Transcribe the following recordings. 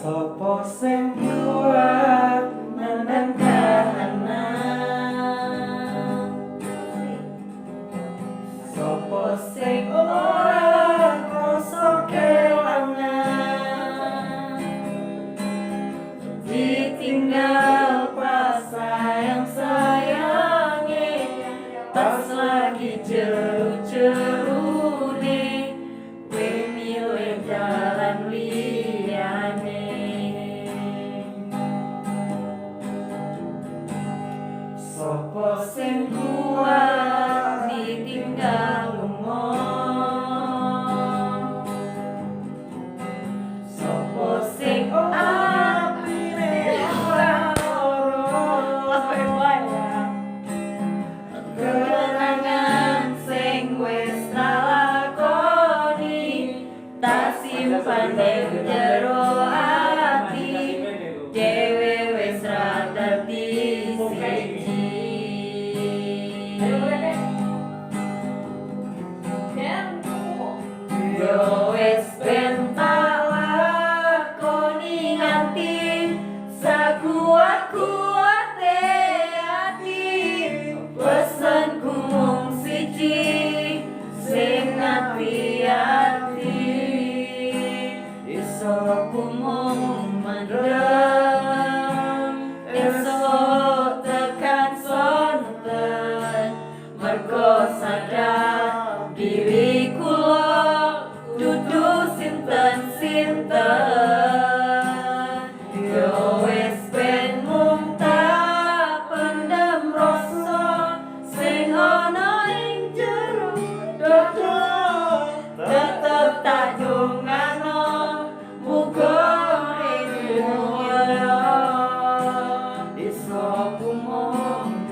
Sopo sing kuat nandang kahanan, sopo sing ora krasa kelangan, ditinggal pas sayang-sayange, pas lagi jeru-jerune, kowe milih jalan liyane. Sopo sing kuat ditinggal lunga, sopo sing apine ora lara, kenangan sing wis tak lakoni tak simpan ning jero ati, dhewe wis ra dadi siji. Yo wis ben tak lakoni nganti sakuat-kuate ati, pesenku mung siji sing ati-ati, iso ku mung mendem esok tekan sonten, mergo sadar diri kula dudu sinten-sinten. Yo wis ben mung tak pendem rasa sing ana ing jero dada, tetep tak dongano muga rindunya iso kumon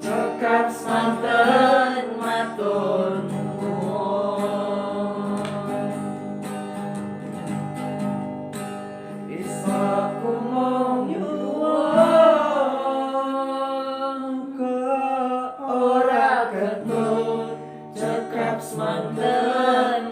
cekap semanten matur nuwun, iso kumon nyuwun kok ora ketut cekap semanten